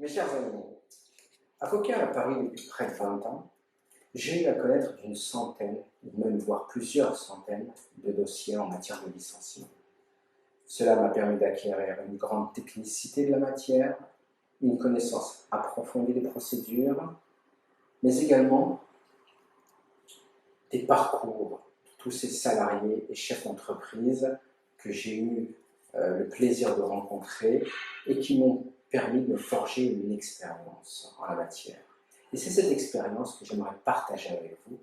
Mes chers amis, avocat à Paris depuis près de 20 ans, j'ai eu à connaître d'une centaine, ou même voire plusieurs centaines de dossiers en matière de licenciement. Cela m'a permis d'acquérir une grande technicité de la matière, une connaissance approfondie des procédures, mais également des parcours de tous ces salariés et chefs d'entreprise que j'ai eu le plaisir de rencontrer et qui m'ont permis de me forger une expérience en la matière. Et c'est cette expérience que j'aimerais partager avec vous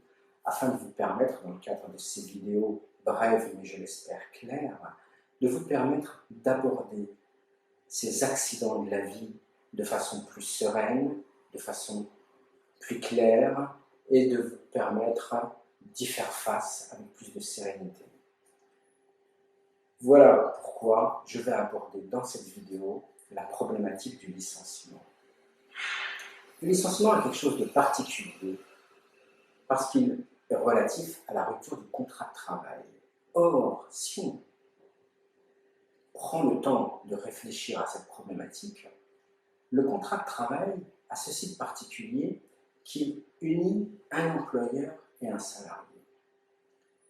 afin de vous permettre, dans le cadre de ces vidéos brèves mais je l'espère claires, de vous permettre d'aborder ces accidents de la vie de façon plus sereine, de façon plus claire et de vous permettre d'y faire face avec plus de sérénité. Voilà pourquoi je vais aborder dans cette vidéo la problématique du licenciement. Le licenciement est quelque chose de particulier parce qu'il est relatif à la rupture du contrat de travail. Or, si on prend le temps de réfléchir à cette problématique, le contrat de travail a ceci de particulier qu'il unit un employeur et un salarié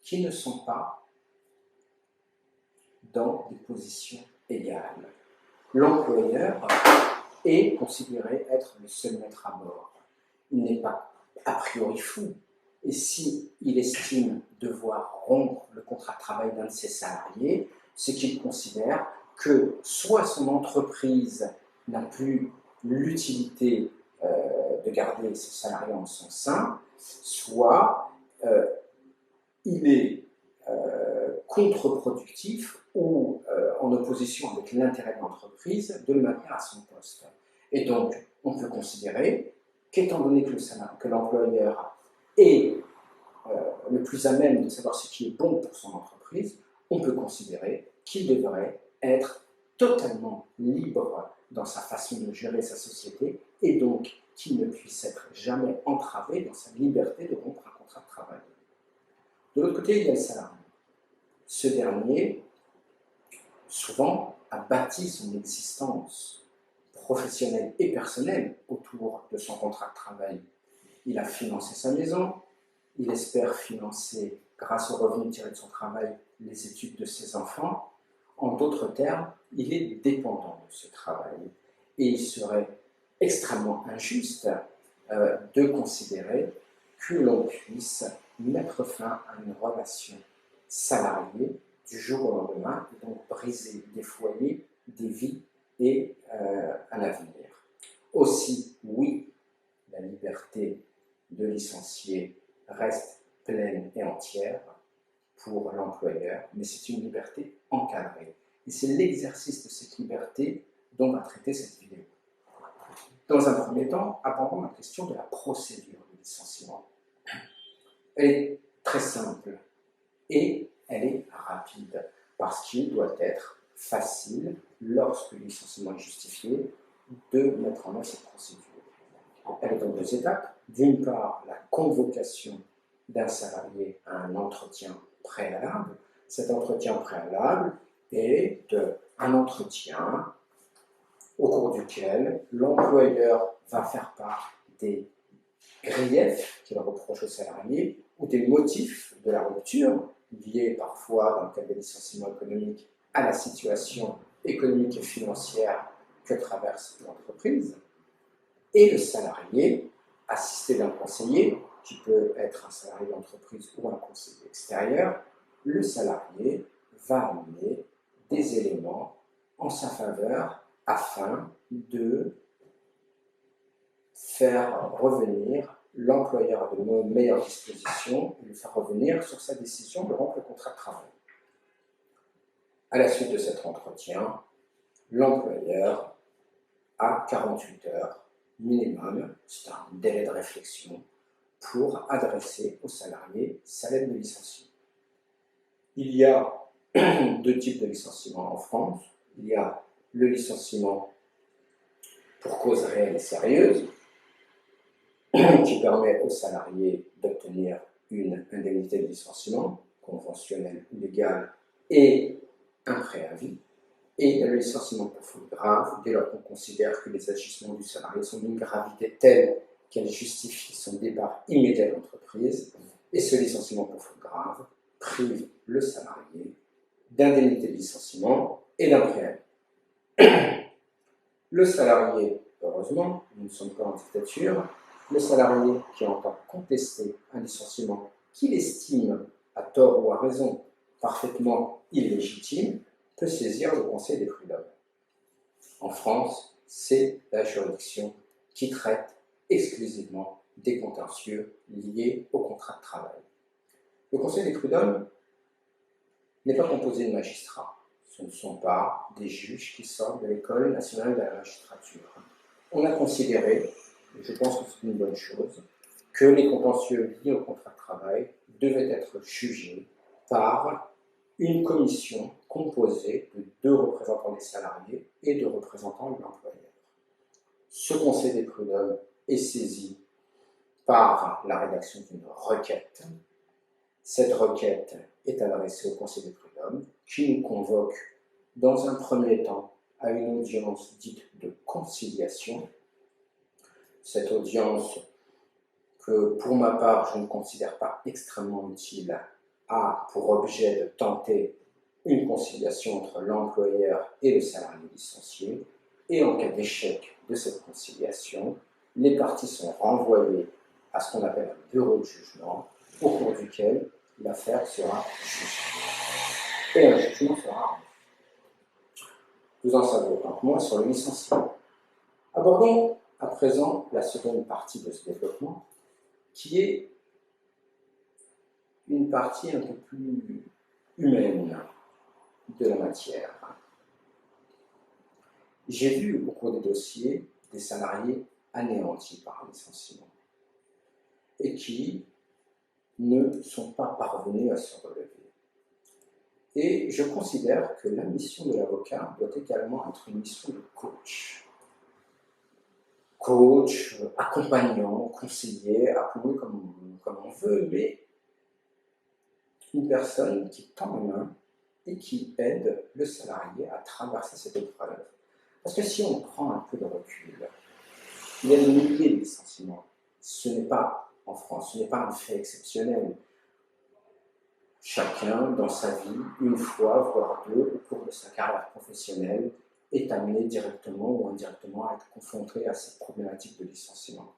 qui ne sont pas dans des positions égales. L'employeur est considéré être le seul maître à bord. Il n'est pas a priori fou. Et s'il estime devoir rompre le contrat de travail d'un de ses salariés, c'est qu'il considère que soit son entreprise n'a plus l'utilité de garder ses salariés en son sein, soit il est contre-productif ou en opposition avec l'intérêt de l'entreprise de le maintenir à son poste. Et donc, on peut considérer qu'étant donné que l'employeur est le plus à même de savoir ce qui est bon pour son entreprise, on peut considérer qu'il devrait être totalement libre dans sa façon de gérer sa société et donc qu'il ne puisse être jamais entravé dans sa liberté de rompre un contrat de travail. De l'autre côté, il y a le salarié. Ce dernier, souvent, a bâti son existence professionnelle et personnelle autour de son contrat de travail. Il a financé sa maison, il espère financer, grâce aux revenus tirés de son travail, les études de ses enfants. En d'autres termes, il est dépendant de ce travail. Et il serait extrêmement injuste de considérer que l'on puisse mettre fin à une relation salariée du jour au lendemain et donc briser des foyers, des vies et un avenir. Aussi, oui, la liberté de licencier reste pleine et entière pour l'employeur, mais c'est une liberté encadrée. Et c'est l'exercice de cette liberté dont va traiter cette vidéo. Dans un premier temps, abordons la question de la procédure de licenciement. Elle est très simple et elle est rapide parce qu'il doit être facile, lorsque le licenciement est justifié, de mettre en œuvre cette procédure. Elle est en deux étapes. D'une part, la convocation d'un salarié à un entretien préalable. Cet entretien préalable est un entretien au cours duquel l'employeur va faire part des griefs qu'il reproche au salarié ou des motifs de la rupture, liés parfois, dans le cadre des licenciements économiques, à la situation économique et financière que traverse l'entreprise. Et le salarié, assisté d'un conseiller, qui peut être un salarié d'entreprise ou un conseiller extérieur, le salarié va amener des éléments en sa faveur afin de faire revenir l'employeur à de meilleures dispositions et le faire revenir sur sa décision de rompre le contrat de travail. À la suite de cet entretien, l'employeur a 48 heures minimum, c'est un délai de réflexion, pour adresser au salarié sa lettre de licenciement. Il y a deux types de licenciement en France. Il y a le licenciement pour cause réelle et sérieuse, qui permet aux salariés d'obtenir une indemnité de licenciement, conventionnelle ou légale, et un préavis. Et il y a le licenciement pour faute grave, dès lors qu'on considère que les agissements du salarié sont d'une gravité telle qu'elle justifie son départ immédiat de l'entreprise. Et ce licenciement pour faute grave prive le salarié d'indemnité de licenciement et d'un préavis. Le salarié, heureusement, nous ne sommes pas en dictature, le salarié qui entend contester un licenciement qu'il estime, à tort ou à raison, parfaitement illégitime, peut saisir le Conseil des prud'hommes. En France, c'est la juridiction qui traite exclusivement des contentieux liés au contrat de travail. Le Conseil des prud'hommes n'est pas composé de magistrats. Ce ne sont pas des juges qui sortent de l'École nationale de la magistrature. On a considéré, et je pense que c'est une bonne chose, que les contentieux liés au contrat de travail devaient être jugés par une commission composée de 2 représentants des salariés et 2 représentants de l'employeur. Ce Conseil des prud'hommes est saisi par la rédaction d'une requête. Cette requête est adressée au Conseil des prud'hommes qui nous convoque dans un premier temps à une audience dite de conciliation. Cette audience que pour ma part je ne considère pas extrêmement utile a pour objet de tenter une conciliation entre l'employeur et le salarié licencié, et en cas d'échec de cette conciliation, les parties sont renvoyées à ce qu'on appelle un bureau de jugement, au cours duquel l'affaire sera jugée. Et un jugement sera rendu. Vous en savez autant que moi sur le licenciement. Abordons à présent la seconde partie de ce développement, qui est une partie un peu plus humaine de la matière. J'ai vu au cours des dossiers des salariés anéantis par un licenciement et qui ne sont pas parvenus à se relever. Et je considère que la mission de l'avocat doit également être une mission de coach. Coach, accompagnant, conseiller, appelons-le comme on veut, mais une personne qui tend la main et qui aide le salarié à traverser cette épreuve. Parce que si on prend un peu de recul, il y a des milliers de licenciements. Ce n'est pas, en France, ce n'est pas un fait exceptionnel. Chacun, dans sa vie, une fois, voire 2, au cours de sa carrière professionnelle, est amené directement ou indirectement à être confronté à cette problématique de licenciement.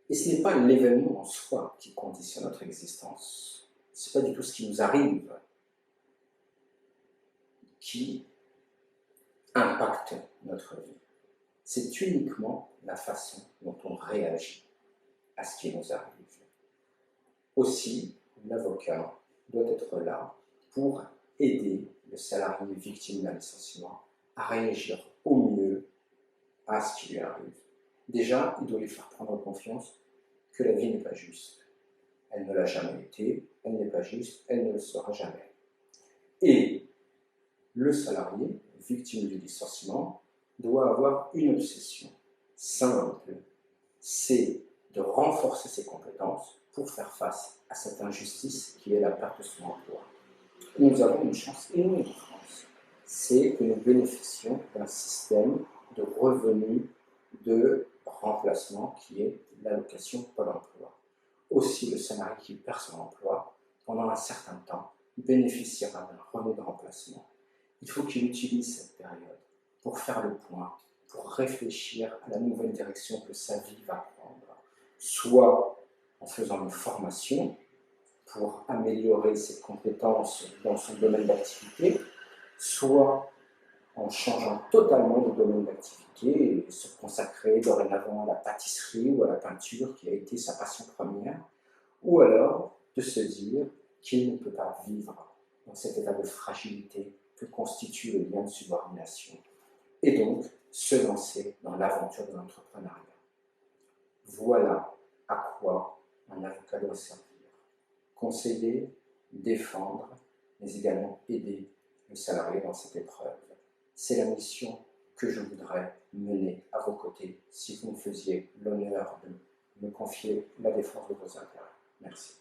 Et ce n'est pas l'événement en soi qui conditionne notre existence. Ce n'est pas du tout ce qui nous arrive qui impacte notre vie. C'est uniquement la façon dont on réagit à ce qui nous arrive. Aussi, l'avocat doit être là pour aider le salarié victime d'un licenciement à réagir au mieux à ce qui lui arrive. Déjà, il doit lui faire prendre confiance que la vie n'est pas juste. Elle ne l'a jamais été, elle n'est pas juste, elle ne le sera jamais. Et le salarié, victime du licenciement, doit avoir une obsession simple, c'est de renforcer ses compétences pour faire face à cette injustice qui est la perte de son emploi. Nous avons une chance énorme en France, c'est que nous bénéficions d'un système de revenus de remplacement qui est l'allocation Pôle emploi. Aussi, le salarié qui perd son emploi pendant un certain temps bénéficiera d'un revenu de remplacement. Il faut qu'il utilise cette période pour faire le point, pour réfléchir à la nouvelle direction que sa vie va prendre, soit en faisant une formation pour améliorer ses compétences dans son domaine d'activité, soit en changeant totalement de domaine d'activité et se consacrer dorénavant à la pâtisserie ou à la peinture qui a été sa passion première, ou alors de se dire qu'il ne peut pas vivre dans cet état de fragilité que constitue le lien de subordination, et donc se lancer dans l'aventure de l'entrepreneuriat. Voilà à quoi un avocat doit servir. Conseiller, défendre, mais également aider le salarié dans cette épreuve. C'est la mission que je voudrais mener à vos côtés si vous me faisiez l'honneur de me confier la défense de vos intérêts. Merci.